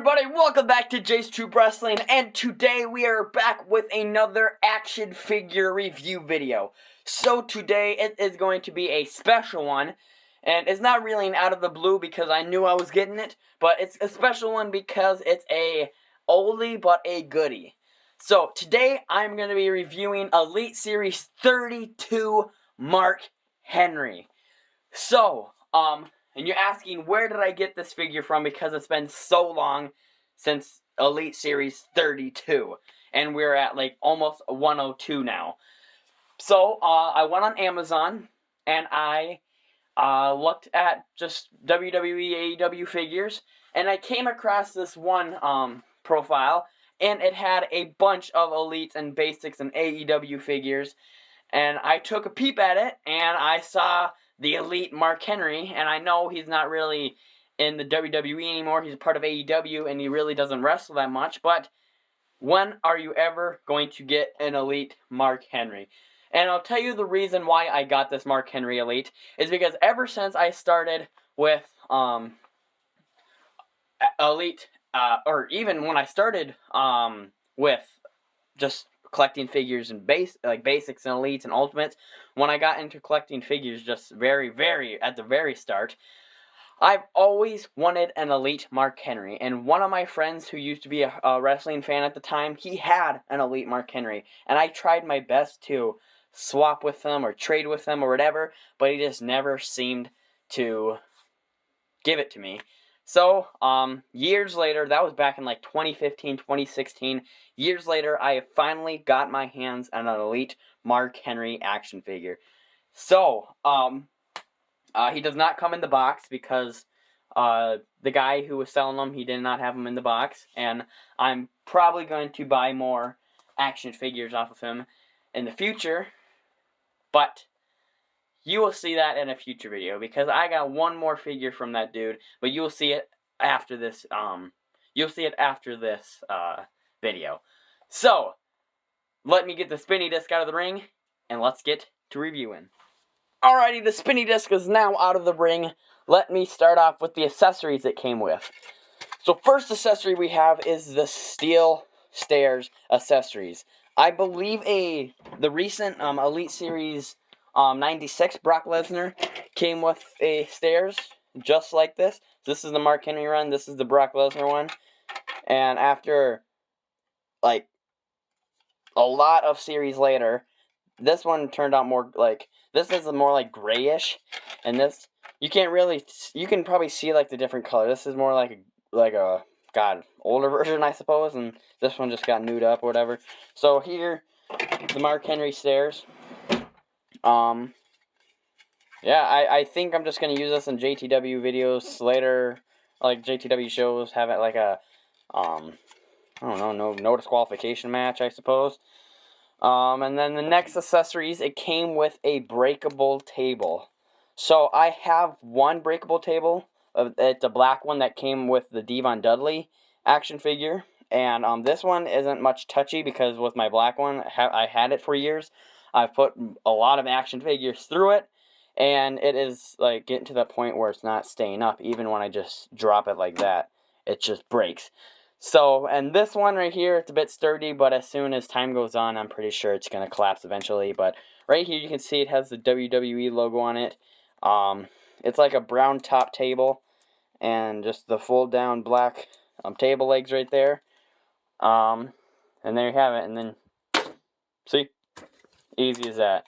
everybody, welcome back to Jay's Troop Wrestling, and today we are back with another action figure review video. So today it is going to be a special one, and it's not really an out of the blue because I knew I was getting it, but it's a special one because it's a oldie but a goodie. So today I'm going to be reviewing Elite Series 32 Mark Henry. So, and you're asking, where did I get this figure from? Because it's been so long since Elite Series 32. And we're at, like, almost 102 now. So, I went on Amazon, and I looked at just WWE, AEW figures. And I came across this one, profile. And it had a bunch of Elites and Basics and AEW figures. And I took a peep at it, and I saw the Elite Mark Henry, and I know he's not really in the WWE anymore. He's a part of AEW, and he really doesn't wrestle that much. But when are you ever going to get an Elite Mark Henry? And I'll tell you the reason why I got this Mark Henry Elite is because ever since I started with Elite, or even when I started with just collecting figures and basics and elites and ultimates, when I got into collecting figures just at the very start, I've always wanted an Elite Mark Henry. And one of my friends who used to be a wrestling fan at the time, he had an Elite Mark Henry. And I tried my best to swap with him or trade with him or whatever, but he just never seemed to give it to me. So, years later, that was back in like 2015, 2016, years later, I have finally got my hands on an Elite Mark Henry action figure. So, he does not come in the box because, the guy who was selling them, he did not have them in the box, and I'm probably going to buy more action figures off of him in the future, but you will see that in a future video, because I got one more figure from that dude, but you'll see it after this, video. So, let me get the spinny disc out of the ring, and let's get to reviewing. Alrighty, the spinny disc is now out of the ring. Let me start off with the accessories it came with. So, first accessory we have is the steel stairs accessories. I believe the recent Elite Series 96 Brock Lesnar came with a stairs just like this. This is the Mark Henry run. This is the Brock Lesnar one. And after like a lot of series later, this one turned out more like, this is more like grayish, and this you can probably see like the different color. This is more like a older version, I suppose, and this one just got nude up or whatever. So here, the Mark Henry stairs. Yeah, I think I'm just going to use this in JTW videos later, like JTW shows, have it like a, I don't know, no disqualification match, I suppose. And then the next accessories, it came with a breakable table. So I have one breakable table. It's a black one that came with the Devon Dudley action figure. And this one isn't much touchy because with my black one, I had it for years. I've put a lot of action figures through it, and it is like getting to the point where it's not staying up. Even when I just drop it like that, it just breaks. So, and this one right here, it's a bit sturdy, but as soon as time goes on, I'm pretty sure it's going to collapse eventually. But right here, you can see it has the WWE logo on it. It's like a brown top table, and just the fold down black table legs right there. And there you have it, and then, see? Easy as that.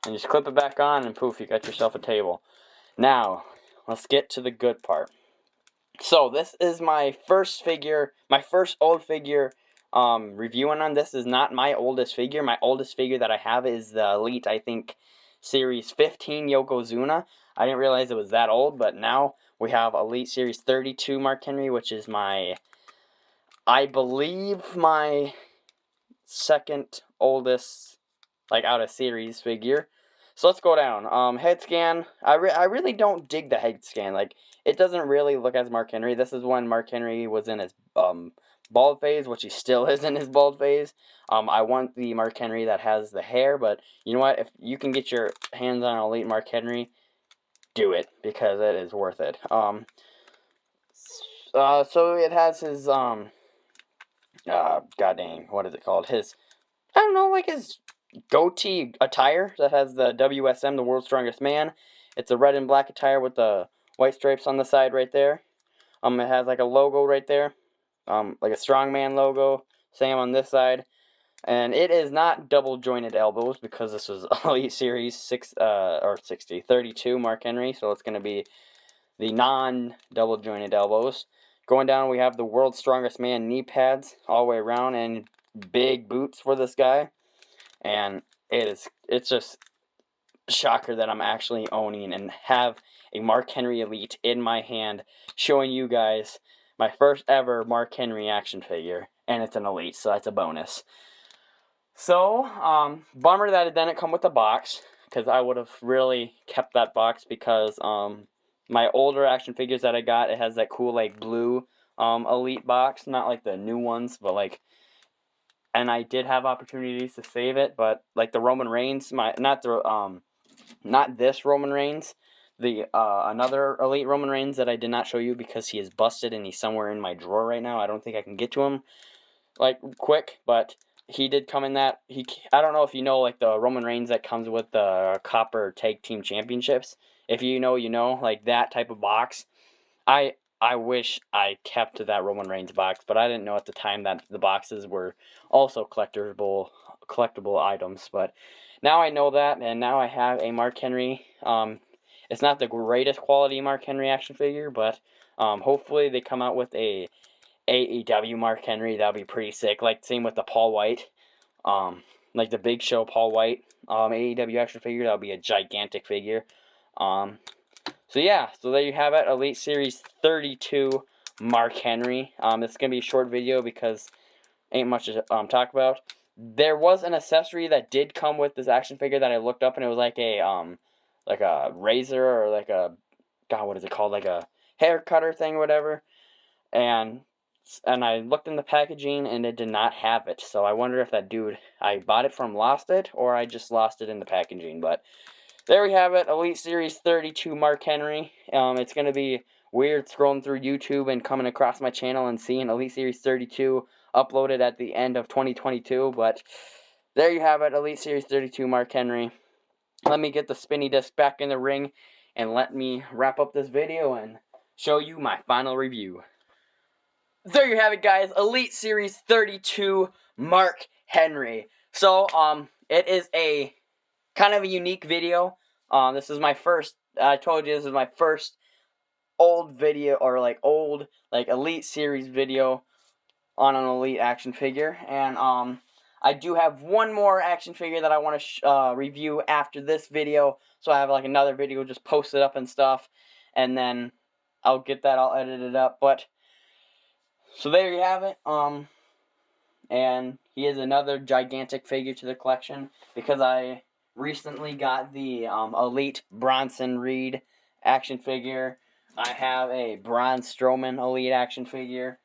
And just clip it back on, and poof, you got yourself a table. Now, let's get to the good part. So, this is my first figure, my first old figure reviewing on. This is not my oldest figure. My oldest figure that I have is the Elite, I think, Series 15 Yokozuna. I didn't realize it was that old, but now we have Elite Series 32 Mark Henry, which is I believe my second oldest, like, out of series figure. So let's go down. Head scan. I really don't dig the head scan. Like, it doesn't really look as Mark Henry. This is when Mark Henry was in his bald phase, which he still is in his bald phase. I want the Mark Henry that has the hair, but you know what? If you can get your hands on Elite Mark Henry, do it, because it is worth it. So it has his, god dang, what is it called? His, I don't know, like his goatee attire that has the WSM, the World's Strongest Man. It's a red and black attire with the white stripes on the side right there. It has like a logo right there, like a strongman logo, same on this side. And it is not double jointed elbows because this is Elite Series 32 Mark Henry, so it's going to be the non double jointed elbows. Going down, we have the World's Strongest Man knee pads all the way around and big boots for this guy. And it's just shocker that I'm actually owning and have a Mark Henry Elite in my hand, showing you guys my first ever Mark Henry action figure, and it's an Elite, so that's a bonus. So, bummer that it didn't come with a box, because I would have really kept that box, because my older action figures that I got, it has that cool like blue Elite box, not like the new ones, but like, and I did have opportunities to save it, but like the Roman Reigns, not this Roman Reigns, the another Elite Roman Reigns that I did not show you because he is busted and he's somewhere in my drawer right now. I don't think I can get to him like quick, but he did come in that. I don't know if you know, like the Roman Reigns that comes with the Copper Tag Team Championships. If you know, you know, like that type of box. I wish I kept that Roman Reigns box, but I didn't know at the time that the boxes were also collectible items. But now I know that, and now I have a Mark Henry. It's not the greatest quality Mark Henry action figure, but hopefully they come out with a AEW Mark Henry. That'll be pretty sick. Like same with the Paul White, like the Big Show Paul White AEW action figure. That'll be a gigantic figure. So yeah, so there you have it, Elite Series 32 Mark Henry. It's going to be a short video because ain't much to talk about. There was an accessory that did come with this action figure that I looked up, and it was like a razor or like a, God, what is it called? Like a hair cutter thing or whatever. And I looked in the packaging, and it did not have it. So I wonder if that dude I bought it from lost it, or I just lost it in the packaging, but there we have it, Elite Series 32 Mark Henry. It's going to be weird scrolling through YouTube and coming across my channel and seeing Elite Series 32 uploaded at the end of 2022. But there you have it, Elite Series 32 Mark Henry. Let me get the spinny disc back in the ring and let me wrap up this video and show you my final review. There you have it, guys, Elite Series 32 Mark Henry. So, it is a kind of a unique video. This is my first, I told you this is my first old video, or like old, like Elite Series video on an Elite action figure. And I do have one more action figure that I want to review after this video. So I have like another video just posted up and stuff. And then I'll get that all edited up. But, so there you have it. And he is another gigantic figure to the collection because I recently got the Elite Bronson Reed action figure. I have a Braun Strowman Elite action figure.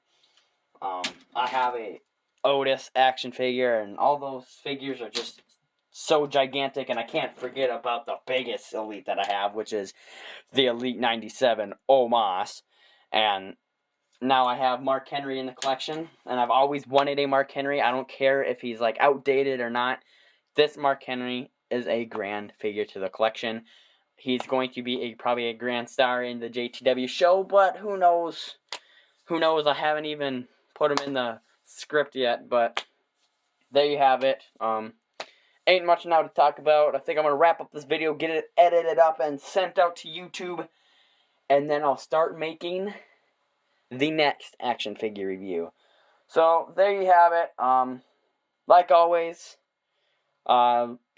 I have a Otis action figure, and all those figures are just so gigantic, and I can't forget about the biggest Elite that I have, which is the Elite 97 Omos. And now I have Mark Henry in the collection, and I've always wanted a Mark Henry. I don't care if he's like outdated or not. This Mark Henry is a grand figure to the collection. He's going to be probably a grand star in the JTW show, but who knows? Who knows? I haven't even put him in the script yet, but there you have it. Ain't much now to talk about. I think I'm going to wrap up this video, get it edited up, and sent out to YouTube, and then I'll start making the next action figure review. So, there you have it. Like always,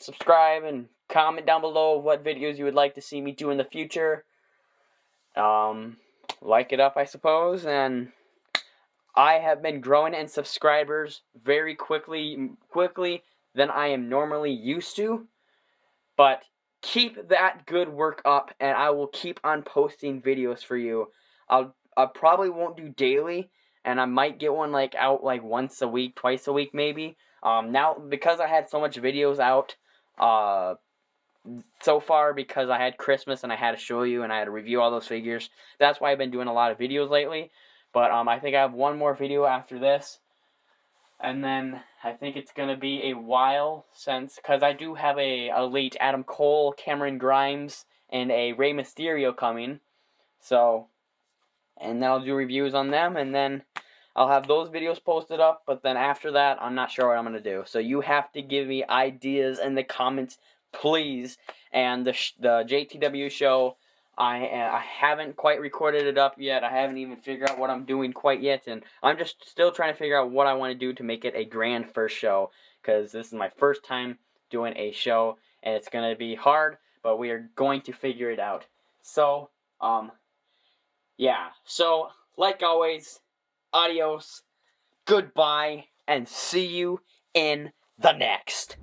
subscribe and comment down below what videos you would like to see me do in the future. Like it up, I suppose, and I have been growing in subscribers very quickly than I am normally used to, but keep that good work up, and I will keep on posting videos for you. I probably won't do daily, and I might get one like out like once a week, twice a week maybe. Now, because I had so much videos out so far, because I had Christmas and I had to show you and I had to review all those figures, that's why I've been doing a lot of videos lately. But I think I have one more video after this. And then I think it's going to be a while since, because I do have a late Adam Cole, Cameron Grimes, and a Rey Mysterio coming. So, and then I'll do reviews on them, and then I'll have those videos posted up. But then after that, I'm not sure what I'm going to do. So you have to give me ideas in the comments, please. And the JTW show, I haven't quite recorded it up yet. I haven't even figured out what I'm doing quite yet, and I'm just still trying to figure out what I want to do to make it a grand first show, because this is my first time doing a show, and it's going to be hard, but we are going to figure it out. So, yeah. So, like always, adios, goodbye, and see you in the next.